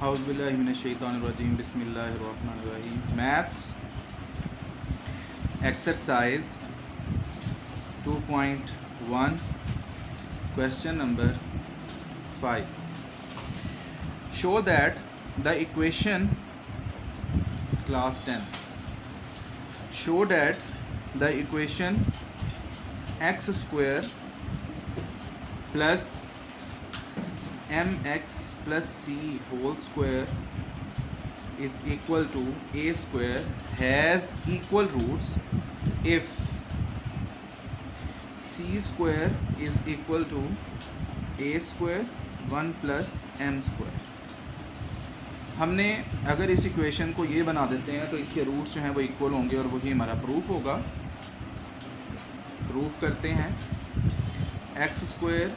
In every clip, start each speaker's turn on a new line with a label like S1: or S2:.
S1: औज़ुबिल्लाहि मिनश्शैतानिर्रजीम बिस्मिल्लाहिर्रहमानिर्रहीम। Maths exercise 2.1 question number 5। Show that the equation class 10 show that the equation x square plus mx plus c whole square is equal to a square has equal roots if c square is equal to a square 1 plus m square। हमने अगर इस equation को ये बना देते हैं तो इसके रूट्स जो हैं वो इक्वल होंगे और वही हमारा प्रूफ होगा। प्रूफ करते हैं। X square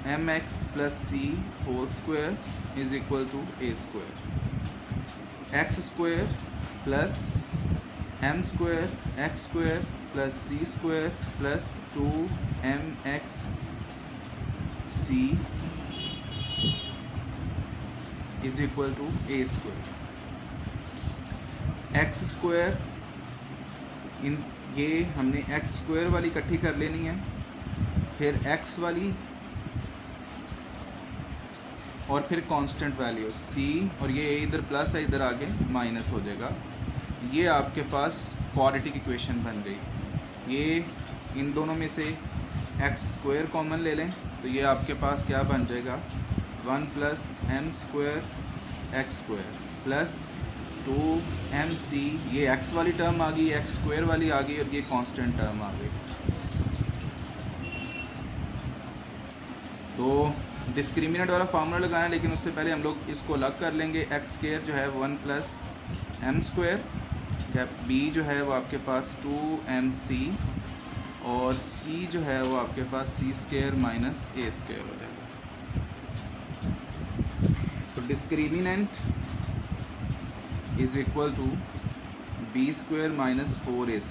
S1: mx plus c whole square is equal to a square, x square plus m square x square plus c square plus 2mx c is equal to a square। x square इन ये हमने x square वाली इकट्ठी कर लेनी है, फिर x वाली और फिर कांस्टेंट वैल्यू c, और ये इधर प्लस है इधर आगे माइनस हो जाएगा। ये आपके पास क्वाड्रेटिक इक्वेशन बन गई। ये इन दोनों में से एक्स स्क्वायर कॉमन ले लें तो ये आपके पास क्या बन जाएगा 1 plus M square x square plus 2mc, ये एक्स वाली टर्म आ गई, एक्स स्क्वायर वाली आ गई और ये कांस्टेंट टर्म आ गई। तो डिस्क्रिमिनेंट वाला फार्मूला लगाना है, लेकिन उससे पहले हम लोग इसको अलग कर लेंगे। एक्स स्क्वायर जो है 1 प्लस एम स्क्वायर, बी जो है वो आपके पास 2mc और सी जो है वो आपके पास सी स्क्वायर माइनस ए स्क्वायर हो जाएगा। तो discriminant is equal to b square minus 4ac।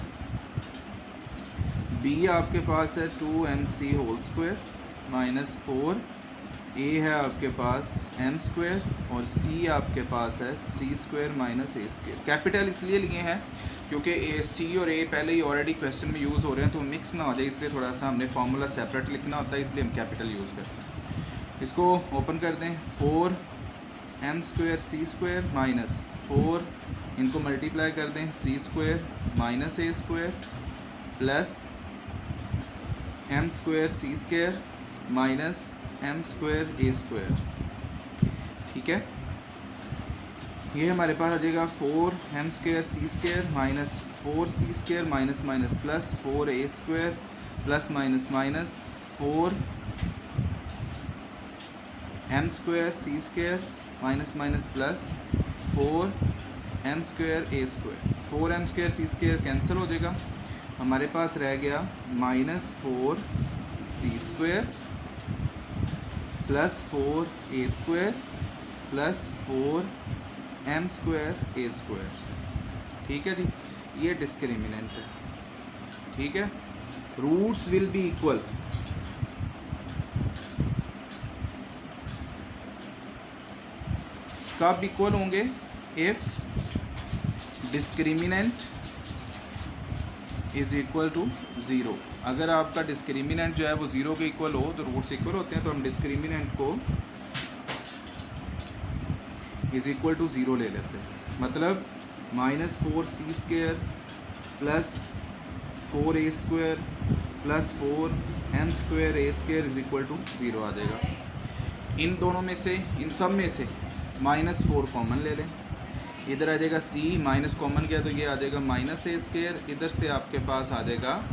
S1: B आपके पास है 2mc होल स्क्वायर माइनस 4, ए है आपके पास एम स्क्वायर और सी आपके पास है सी स्क्वायर माइनस ए स्क्वायर। कैपिटल इसलिए लिए हैं क्योंकि ए सी और ए पहले ही ऑलरेडी क्वेश्चन में यूज़ हो रहे हैं, तो मिक्स ना हो जाए, इसलिए थोड़ा सा हमने फार्मूला सेपरेट लिखना होता है, इसलिए हम कैपिटल यूज़ करते हैं। इसको ओपन कर दें। 4m square C square minus 4, इनको मल्टीप्लाई कर दें, सी स्क्वायर माइनस ए square plus M square C square minus M square ए स्क्वायर। ठीक है, ये हमारे पास आ जाएगा 4m square C square minus 4c square minus minus plus 4a square plus minus minus 4m square C square minus minus plus 4m square ए square. 4m square C square cancel हो जाएगा, हमारे पास रह गया minus 4c square plus 4a square plus 4m square ए square. ठीक है जी, ये डिस्क्रिमिनेंट है। ठीक है, रूट्स विल बी इक्वल। कब इक्वल होंगे? If discriminant is equal to 0। अगर आपका डिस्क्रिमिनेंट जो है वो 0 के इक्वल हो तो रूट्स इक्वल होते हैं, तो हम डिस्क्रिमिनेंट को इज इक्वल टू 0 ले लेते हैं। मतलब minus 4c square plus 4a square plus 4m square A square is equal to 0 आ जाएगा। इन दोनों में से, इन सब में से माइनस 4 कॉमन ले लें, इधर आ जाएगा c, माइनस कॉमन किया तो ये आ जाएगा माइनस ए स्क्वायर, इधर से आपके पास आ जाएगा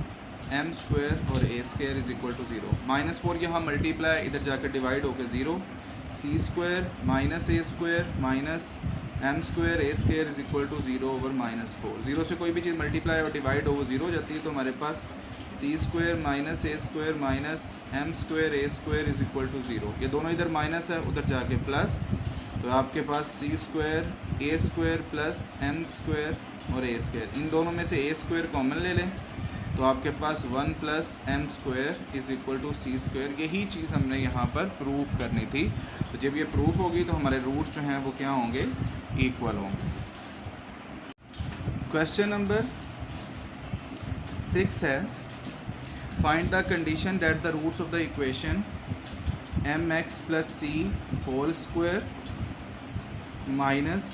S1: एम स्क्वायर और A square is equal to 0। Minus 4 यहाँ मल्टीप्लाई, इधर जाकर डिवाइड होकर 0, C square minus A square minus M square A square is equal to 0 over minus 4। 0 से कोई भी चीज़ मल्टीप्लाई और डिवाइड हो 0 हो जाती है, तो हमारे पास सी square minus A square minus M square A square is equal to 0। ये दोनों इधर माइनस है, उधर जाके प्लस, तो आपके पास सी स्क्वायर ए स्क्वायर प्लस एम स्क्वायर और ए स्क्वायर। इन दोनों में से ए स्क्वायर कॉमन ले लें, तो आपके पास 1 plus M square is equal to C square. यही चीज़ हमने यहाँ पर प्रूफ करनी थी। तो जब ये प्रूफ होगी तो हमारे रूट्स जो हैं वो क्या होंगे, इक्वल होंगे। क्वेश्चन नंबर 6 है, find the condition that the roots of the equation m x plus c whole square minus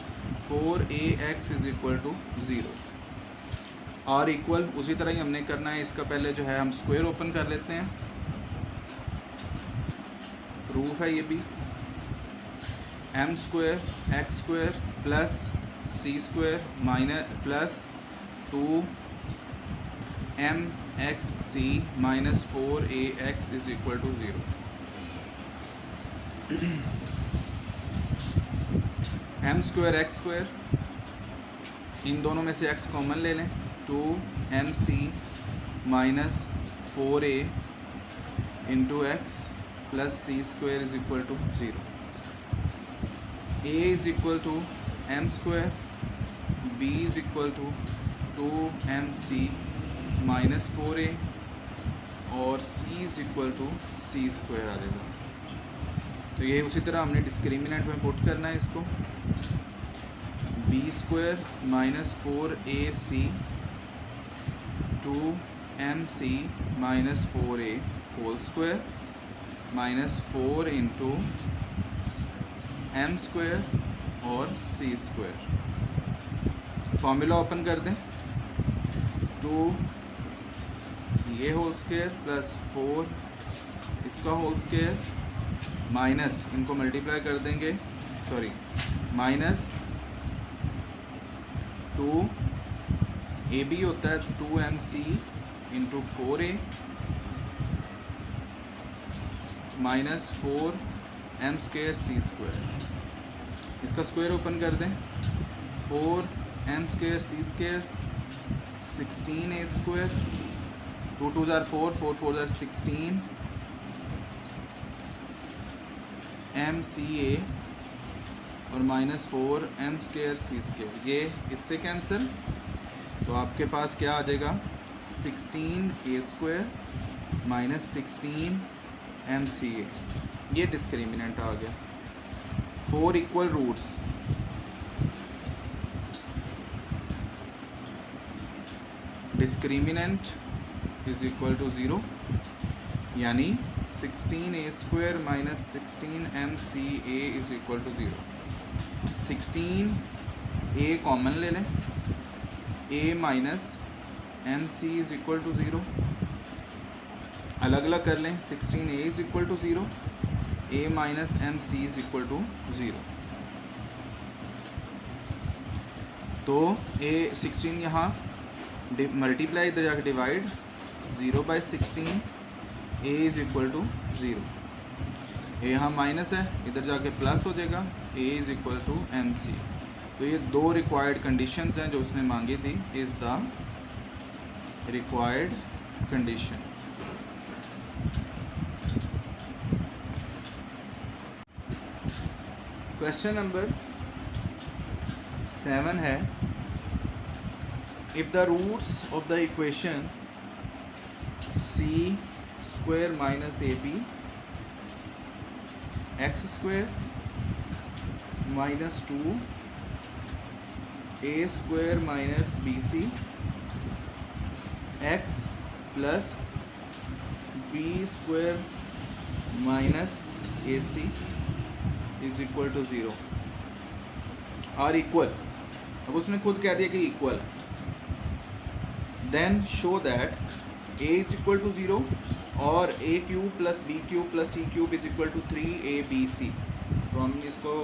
S1: 4ax is equal to 0 और इक्वल। उसी तरह ही हमने करना है। इसका पहले जो है हम स्क्वायर ओपन कर लेते हैं, प्रूफ है ये भी। M square x square plus C square minus plus 2 M X C minus 4ax is equal to 0। M square x square, इन दोनों में से x कॉमन ले लें, 2mc minus 4a into X plus C square is equal to 0। a is equal to M square, b is equal to 2mc minus 4a और c is equal to C square आ जाएगा। तो ये उसी तरह हमने डिस्क्रिमिनेंट में put करना है इसको, b square minus 4ac 2mc minus 4a whole square minus 4 into m square और सी स्क्वायर। फॉर्मूला ओपन कर दें, 2 ये होल स्क्वायर प्लस 4 इसका होल स्क्वायर माइनस, इनको मल्टीप्लाई कर देंगे, सॉरी माइनस 2 ए बी होता है 2mc into 4a minus 4m square C square. इसका स्क्वायर ओपन कर दें, 4m square C square 16a square, 2 2 ज़ार 4, 4 4 ज़ार 16 mca और minus 4m square C square. ये इससे कैंसिल, तो आपके पास क्या आ जाएगा, 16a स्क्वायर माइनस 16mca। ये डिस्क्रिमिनेंट आ गया। 4 equal roots, discriminant is equal to 0, यानी 16a square minus 16mca is equal to 0। 16a common ले लें, a minus mc is equal to 0, अलग अलग कर लें, 16a is equal to 0, a minus mc is equal to 0। तो a 16 यहाँ multiply, इधर जाकर divide, 0 by 16 a is equal to 0। a यहाँ माइनस है, इधर जाके प्लस हो जाएगा, a is equal to mc। तो ये 2 रिक्वायर्ड कंडीशंस हैं जो उसने मांगी थी, is the required condition. Question number 7 है, if the roots of the equation c square minus ab x square minus 2 a square minus bc x plus b square minus ac is equal to 0 और equal. अब उसने खुद कह दिया कि equal है, then show that a is equal to 0 और a cube plus b cube plus c cube is equal to 3abc। तो हम इसको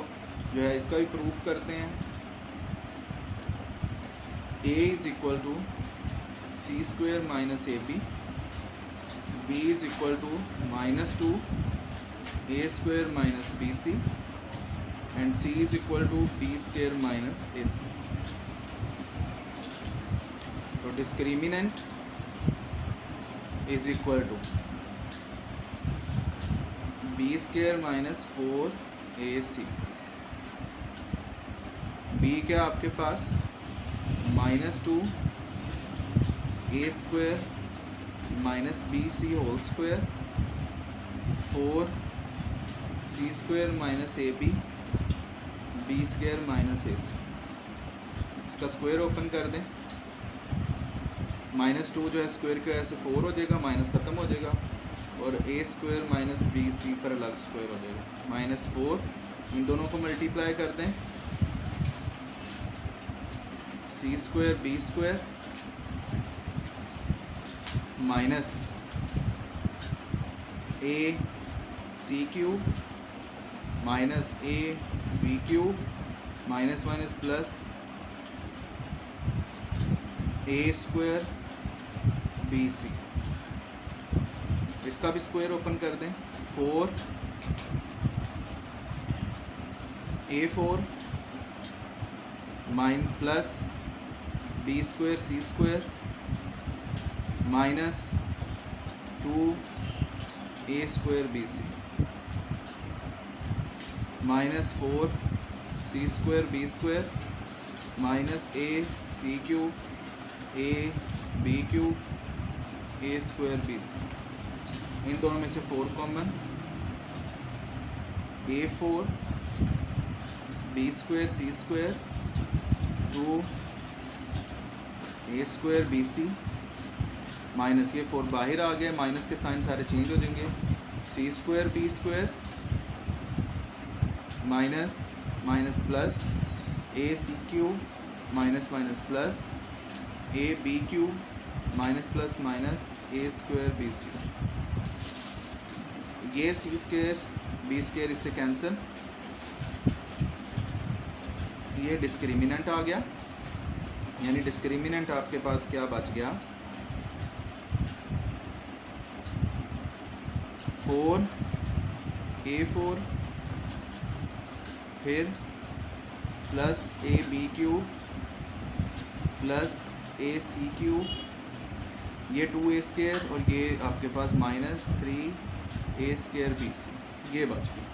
S1: जो है इसका भी प्रूफ करते हैं। a is equal to C square minus A B is equal to minus 2 a square minus B C and c is equal to b square minus A C. तो discriminant is equal to b square minus 4ac। b क्या आपके पास minus 2 a square minus B C whole square 4 C square minus A B square minus A C. इसका square open कर दें, -2 जो है square के वजह से 4 हो जाएगा, माइनस ख़त्म हो जाएगा, और ए स्क्वायर माइनस बी सी पर अलग स्क्वायर हो जाएगा, -4 इन दोनों को मल्टीप्लाई कर दें, C square B square minus A C cube minus A B cube minus minus plus A square B C. इसका भी स्क्वायर ओपन कर दें, 4 A4 plus B square C square minus 2 A square B C minus 4 C square B square minus A C cube A B cube A square B C. इन दोनों में से 4 common, A4 B square C square 2 A square B C minus ये 4 बाहर आ गया, minus के sign सारे change हो जाएंगे, C square B square minus minus plus A C cube minus minus plus A B cube minus plus minus A square B C. ये C square B square इससे cancel, ये discriminant आ गया, यानी discriminant आपके पास क्या बच गया, 4 A4 फिर plus A B cube plus A C cube, ये 2 ए स्क्वायर और ये आपके पास -3 ए स्क्वायर बी सी, ये बच गया।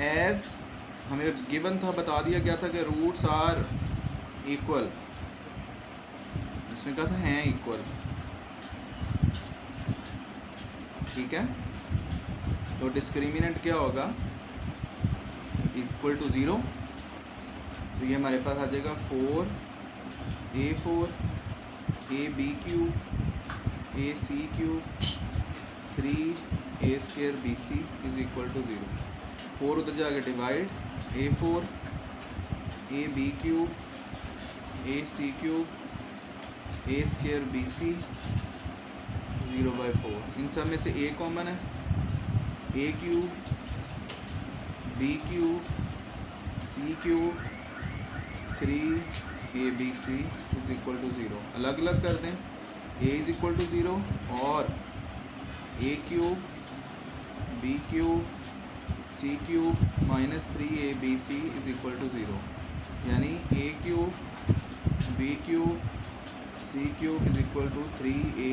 S1: एज हमें गिवन था, बता दिया गया था कि रूट्स आर इक्वल, उसने कहा था हैं इक्वल, ठीक है। तो डिस्क्रिमिनेंट क्या होगा, इक्वल टू 0, तो ये हमारे पास आ जाएगा 4 A4 A B cube A C cube 3 A square B C is equal to 0। 4 उधर जाके divide, A4 A B cube A C cube A square B C 0/4। इन सब में से ए कॉमन है, A cube B cube C cube 3 A B C is equal to 0। अलग अलग कर दें, ए इज इक्वल टू 0 और A cube B cube C cube -3 A B C is equal to 0, यानी A cube B cube C cube is equal to 3 A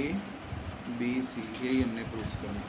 S1: B C. यही हमने proof करना।